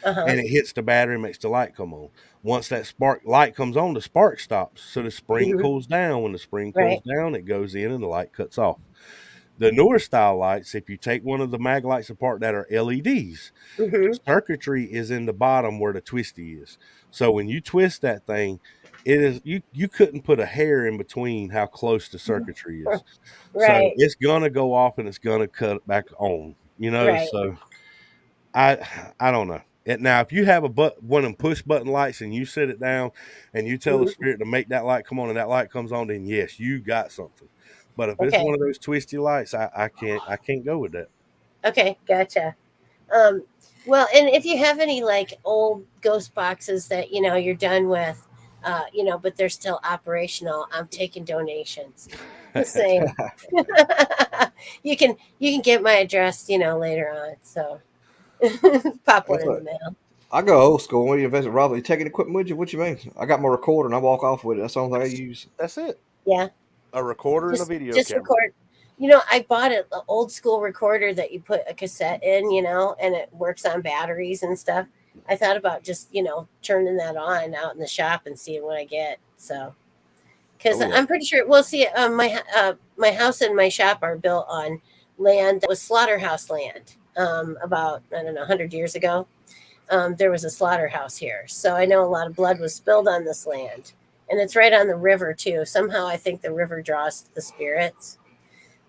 Uh huh. and it hits the battery and makes the light come on. Once that spark light comes on, the spark stops. So the spring Hmm. cools down. When the spring cools Right. down, it goes in and the light cuts off. The newer style lights, if you take one of the mag lights apart that are LEDs, the Hmm. circuitry is in the bottom where the twisty is. So when you twist that thing, it is you couldn't put a hair in between how close the circuitry is. So Right. it's gonna go off and it's gonna cut back on. Right. So I don't know. Now, if you have one of them push button lights and you set it down and you tell the Hmm. spirit to make that light come on and that light comes on, then yes, you got something. But if it's Okay. one of those twisty lights, I can't go with that. Okay. Gotcha. Um, well, and if you have any like old ghost boxes that you're done with, but they're still operational, I'm taking donations. Just saying. You can get my address, later on. So pop one That's in the what mail. I go old school. When you visit Robert, you taking equipment with you? What you mean? I got my recorder and I walk off with it. That's the only thing I use. That's it. Yeah, A recorder and a video just camera. record. I bought an old school recorder that you put a cassette in, and it works on batteries and stuff. I thought about just turning that on out in the shop and seeing what I get. So because Oh yeah. I'm pretty sure. Well, see, my house and my shop are built on land that was slaughterhouse land. About I don't know 100 years ago, there was a slaughterhouse here, so I know a lot of blood was spilled on this land, and it's right on the river too. Somehow, I think the river draws the spirits.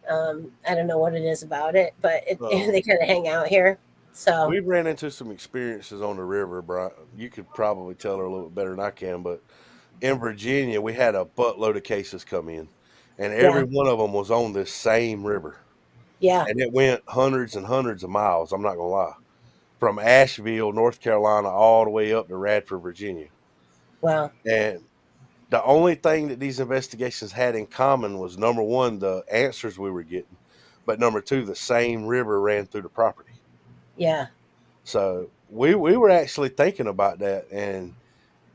I don't know what it is about it, but Um, they kind of hang out here. So we've ran into some experiences on the river, Brian. You could probably tell her a little bit better than I can, but in Virginia, we had a buttload of cases come in, and every yeah, one of them was on this same river, yeah, and it went hundreds and hundreds of miles. I'm not gonna lie, from Asheville, North Carolina, all the way up to Radford, Virginia. well, And the only thing that these investigations had in common was number one, the answers we were getting, but number two, the same river ran through the property. yeah. So we were actually thinking about that, and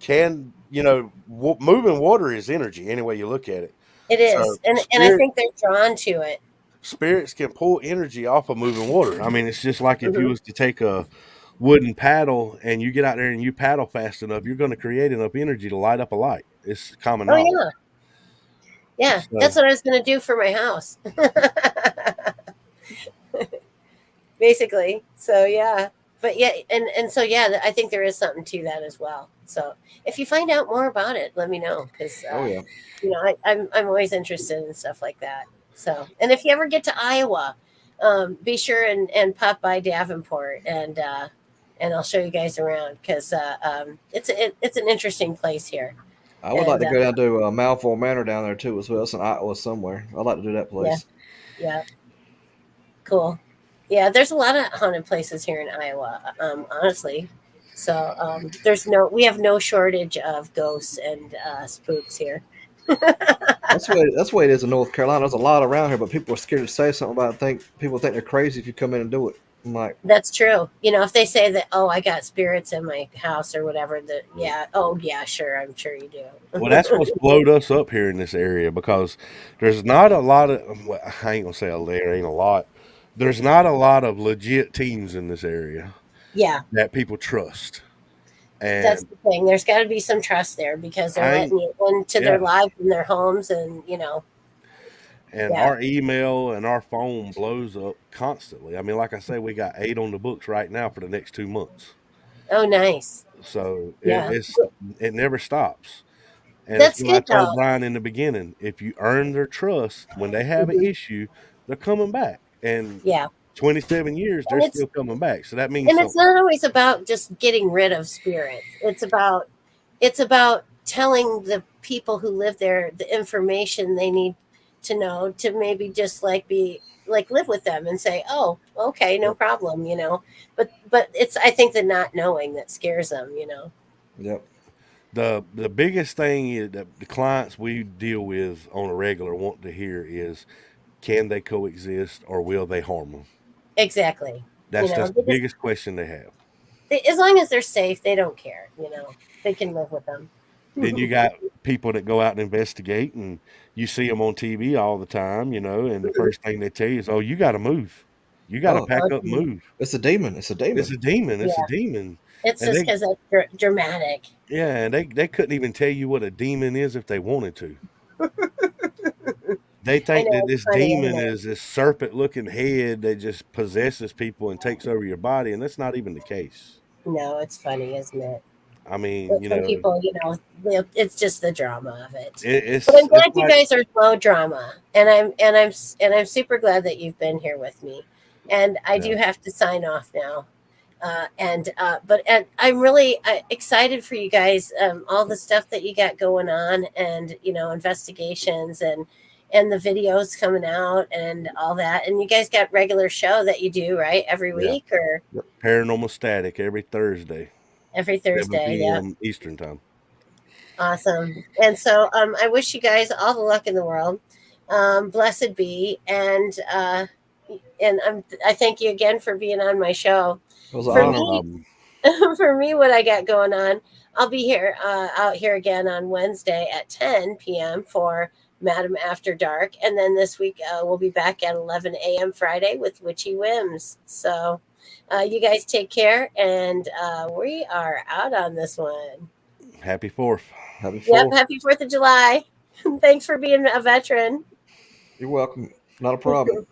can moving water is energy any way you look at it. It So is, and I think they're drawn to it. spirits can pull energy off of moving water. I mean, it's just like if you Hmm. was to take a wooden paddle and you get out there and you paddle fast enough, you're going to create enough energy to light up a light. It's common Oh knowledge. yeah, yeah. That's So what I was going to do for my house. Basically. So yeah, but yeah, and so yeah, I think there is something to that as well. So if you find out more about it, let me know because Oh yeah. I'm always interested in stuff like that. So and if you ever get to Iowa, be sure and pop by Davenport and I'll show you guys around because it's an interesting place here. I would like And to go down to Malfoy Manor down there too, as well. It's in Iowa somewhere. I'd like to do that yeah, place. yeah, cool. Yeah, there's a lot of haunted places here in Iowa, honestly. So we have no shortage of ghosts and spooks here. That's the way it is in North Carolina. There's a lot around here, but people are scared to say something about it. Think people think they're crazy if you come in and do it. I'm like, That's true. If they say that, oh, I got spirits in my house or whatever, that yeah, oh yeah, sure, I'm sure you do. well, that's what's blowed us up here in this area because there's not a lot of. Well, I ain't gonna say there ain't a lot. There's not a lot of legit teams in this area Yeah, that people trust, that's and the thing. There's got to be some trust there because they're I ain't. letting you into Yeah, their lives and their homes, and and yeah. our email and our phone blows up constantly. I mean, like I say, we got 8 on the books right now for the next 2 months. Oh, nice. So Yeah, it never stops. And it's that's what I good told though. Brian in the beginning. If you earn their trust, when they have an Hmm. issue, they're coming back. And Yeah, 27 years, they're and it's still coming back. So that means and it's something. not always about just getting rid of spirits. It's about telling the people who live there the information they need to know to maybe just like be like live with them and say, oh, okay, no Yep. problem, but it's I think the not knowing that scares them. yep. The biggest thing is that the clients we deal with on a regular want to hear is, can they coexist or will they harm them? Exactly. That's the They just biggest question they have. as long as they're safe, they don't care. They can live with them. Then you got people that go out and investigate, and you see them on TV all the time, and the first thing they tell you is, "Oh, you got to move. You got to Oh, pack Oh, up, and move. it's a demon. It's a It's demon. a demon. It's a yeah, demon." it's And just they, because that's dramatic. yeah, and they couldn't even tell you what a demon is if they wanted to. They I think know that it's this funny, isn't demon it? is this serpent-looking head that just possesses people and takes over your body, and that's not even the case. No, it's funny, isn't it? I mean, But some people, it's just the drama of it. But I'm it's glad you like, guys are low drama, and I'm super glad that you've been here with me. And I yeah, do have to sign off now. And I'm really excited for you guys, all the stuff that you got going on, and investigations, and and the videos coming out and all that. And you guys got regular show that you do, right? Every Yeah. week or Yep. Paranormal Static every Thursday, every 7 Thursday? Yeah. p.m. Eastern time. Awesome. And so I wish you guys all the luck in the world. Blessed be. I thank you again for being on my show. It was an For No honor. me, problem. for me, what I got going on, I'll be here out here again on Wednesday at 10 p.m. for Madam After Dark, and then this week we'll be back at 11 a.m. Friday with Witchy Whims. So, you guys take care, and we are out on this one. Happy 4th. Happy Yep, 4th. happy 4th of July. Thanks for being a veteran. You're welcome. Not a problem.